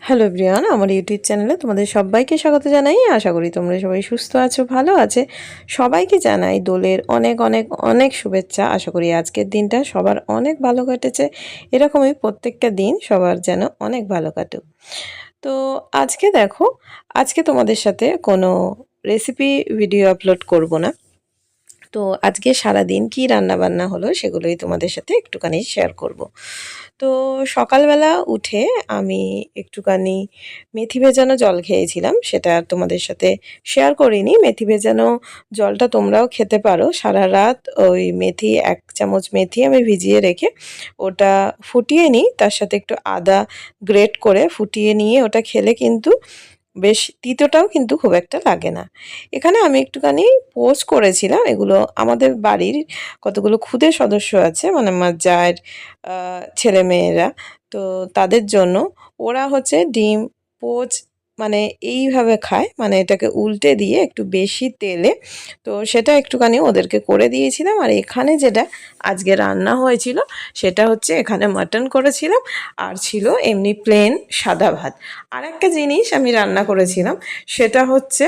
Hello everyone, আমার YouTube চ্যানেলে তোমাদের সবাইকে স্বাগত জানাই। আশা করি তোমরা সবাই সুস্থ আছো, ভালো আছে। সবাইকে জানাই দোলের অনেক অনেক অনেক শুভেচ্ছা। আশা করি আজকের দিনটা সবার অনেক ভালো কেটেছে। এরকমই প্রত্যেকটা দিন সবার যেন অনেক ভালো কাটুক। তো আজকে দেখো, আজকে তোমাদের সাথে কোনো রেসিপি ভিডিও আপলোড করব না। তো আজকে সারাদিন কি রান্না বান্না হলো সেগুলোই তোমাদের সাথে একটুখানি শেয়ার করব। তো সকালবেলা উঠে আমি একটুখানি মেথি ভেজানো জল খেয়েছিলাম, সেটা আর তোমাদের সাথে শেয়ার করিনি। মেথি ভেজানো জলটা তোমরাও খেতে পারো। সারা রাত ওই মেথি, 1 চামচ মেথি আমি ভিজিয়ে রেখে ওটা ফুটিয়ে নিই, তার সাথে একটু আদা গ্রেট করে ফুটিয়ে নিয়ে ওটা খেলে কিন্তু বেশ তিতোটাও কিন্তু খুব একটা লাগে না। এখানে আমি একটুখানি পোস্ট করেছিলাম, এগুলো আমাদের বাড়ির কতগুলো ক্ষুদে সদস্য আছে, মানে আমার জায়ের ছেলেমেয়েরা, তো তাদের জন্য। ওরা হচ্ছে ডিম পোচ মানে এইভাবে খায়, মানে এটাকে উল্টে দিয়ে একটু বেশি তেলে, তো সেটা একটুখানি ওদেরকে করে দিয়েছিলাম। আর এখানে যেটা আজকে রান্না হয়েছিল সেটা হচ্ছে, এখানে মাটন করেছিলাম আর ছিল এমনি প্লেন সাদা ভাত। আর একটা জিনিস আমি রান্না করেছিলাম, সেটা হচ্ছে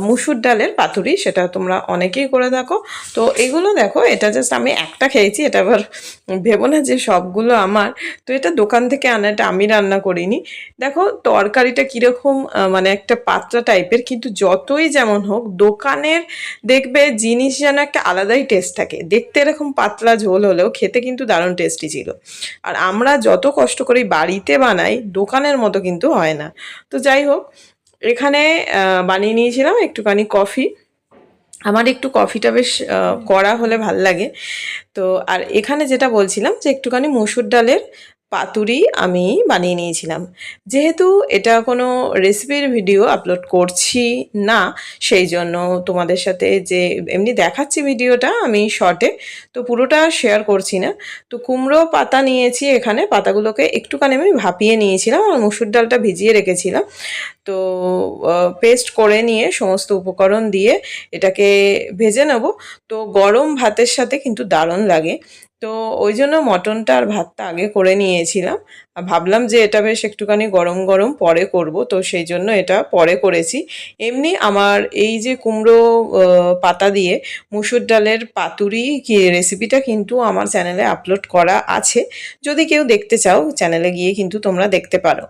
মুসুর ডালের পাতুরি। সেটা তোমরা অনেকেই করে থাকো। তো এগুলো দেখো, এটা জাস্ট আমি একটা খেয়েছি, এটা আবার ভেবো না যে সবগুলো আমার। তো এটা দোকান থেকে আনা, এটা আমি রান্না করিনি। দেখো তরকারিটা কীরকম, মানে একটা পাতলা টাইপের, কিন্তু যতই যেমন হোক দোকানের দেখবে জিনিস যেন একটা আলাদাই টেস্ট থাকে। দেখতে এরকম পাতলা ঝোল হলেও খেতে কিন্তু দারুণ টেস্টি ছিল। আর আমরা যত কষ্ট করি বাড়িতে বানাই, দোকানের মতো কিন্তু হয় না। তো যাই হোক, এখানে বানিয়ে নিয়েছিলাম একটুখানি কফি। আমার একটু কফিটা বেশ কড়া হলে ভাল লাগে। তো আর এখানে যেটা বলছিলাম যে একটুখানি মসুর ডালের পাতুরি আমি বানিয়ে নিয়েছিলাম। যেহেতু এটা কোনো রেসিপির ভিডিও আপলোড করছি না, সেই জন্য তোমাদের সাথে যে এমনি দেখাচ্ছি ভিডিওটা আমি শর্টে, তো পুরোটা শেয়ার করছি না। তো কুমড়ো পাতা নিয়েছি, এখানে পাতাগুলোকে একটুখানি আমি ভাপিয়ে নিয়েছিলাম আর মসুর ডালটা ভিজিয়ে রেখেছিলাম। তো পেস্ট করে নিয়ে সমস্ত উপকরণ দিয়ে এটাকে ভেজে নেব। তো গরম ভাতের সাথে কিন্তু দারুণ লাগে। তো ওই জন্য মটনটা আর ভাতটা আগে করে নিয়েছিলাম। ভাবলাম যে এটা বেশ একটুখানি গরম গরম পরে করব, তো সেই জন্য এটা পরে করেছি। এমনি আমার এই যে কুমড়ো পাতা দিয়ে মুসুর ডালের পাতুরি কি রেসিপিটা কিন্তু আমার চ্যানেলে আপলোড করা আছে। যদি কেউ দেখতে চাও চ্যানেলে গিয়ে কিন্তু তোমরা দেখতে পারো,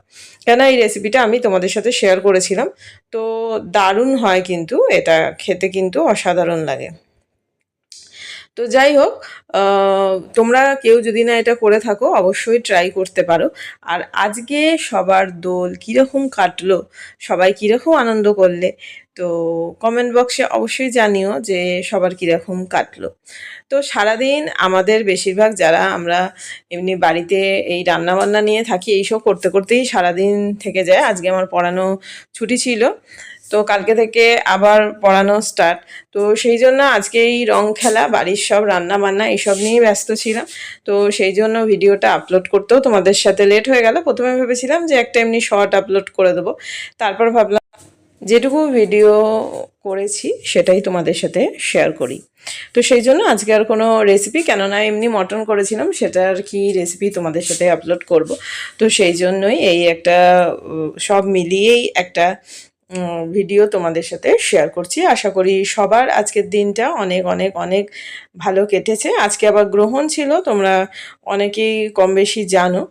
কেন এই রেসিপিটা আমি তোমাদের সাথে শেয়ার করেছিলাম। তো দারুণ হয় কিন্তু, এটা খেতে কিন্তু অসাধারণ লাগে। তো যাই হোক, তোমরা কেউ যদি না এটা করে থাকো অবশ্যই ট্রাই করতে পারো। আর আজকে সবার দোল কীরকম কাটলো, সবাই কীরকম আনন্দ করলে, তো কমেন্ট বক্সে অবশ্যই জানিও যে সবার কীরকম কাটলো। তো সারাদিন আমাদের বেশিরভাগ যারা আমরা এমনি বাড়িতে এই রান্নাবান্না নিয়ে থাকি, এইসব করতে করতেই সারাদিন থেকে যায়। আজকে আমার পড়ানো ছুটি ছিল, তো কালকে থেকে আবার পড়ানো স্টার্ট। তো সেই জন্য আজকে এই রং খেলা, বাড়ির সব রান্না বান্না এইসব নিয়েই ব্যস্ত ছিলাম। তো সেই জন্য ভিডিওটা আপলোড করতেও তোমাদের সাথে লেট হয়ে গেল। প্রথমে ভেবেছিলাম যে একটা এমনি শর্ট আপলোড করে দেবো, তারপর ভাবলাম যেটুকু ভিডিও করেছি সেটাই তোমাদের সাথে শেয়ার করি। তো সেই জন্য আজকে আর কোনো রেসিপি, কেননা এমনি মটন করেছিলাম সেটার কি রেসিপি তোমাদের সাথে আপলোড করব। তো সেই জন্যই এই একটা সব মিলিয়েই একটা ভিডিও তোমাদের সাথে শেয়ার করছি। আশা করি সবার আজকের দিনটা অনেক অনেক অনেক ভালো কেটেছে। আজকে আবার গ্রহণ ছিল, তোমরা অনেকেই কম বেশি জানো।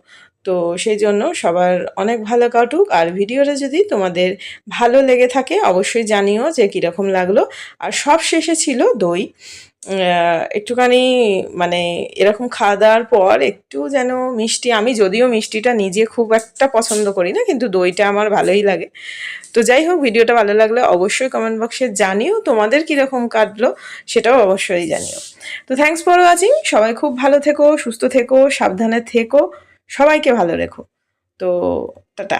তো সেই জন্য সবার অনেক ভালো কাটুক। আর ভিডিওটা যদি তোমাদের ভালো লেগে থাকে অবশ্যই জানিও যে কীরকম লাগলো। আর সব শেষে ছিল দই। একটুখানি মানে এরকম খাওয়া দাওয়ার পর একটু যেন মিষ্টি, আমি যদিও মিষ্টিটা নিজে খুব একটা পছন্দ করি না, কিন্তু দইটা আমার ভালোই লাগে। তো যাই হোক, ভিডিওটা ভালো লাগলে অবশ্যই কমেন্ট বক্সে জানিও তোমাদের কীরকম কাটলো, সেটাও অবশ্যই জানিও। তো থ্যাংকস ফর ওয়াচিং। সবাই খুব ভালো থেকো, সুস্থ থেকো, সাবধানে থেকো, সবাইকে ভালো রেখো। তো টাটা।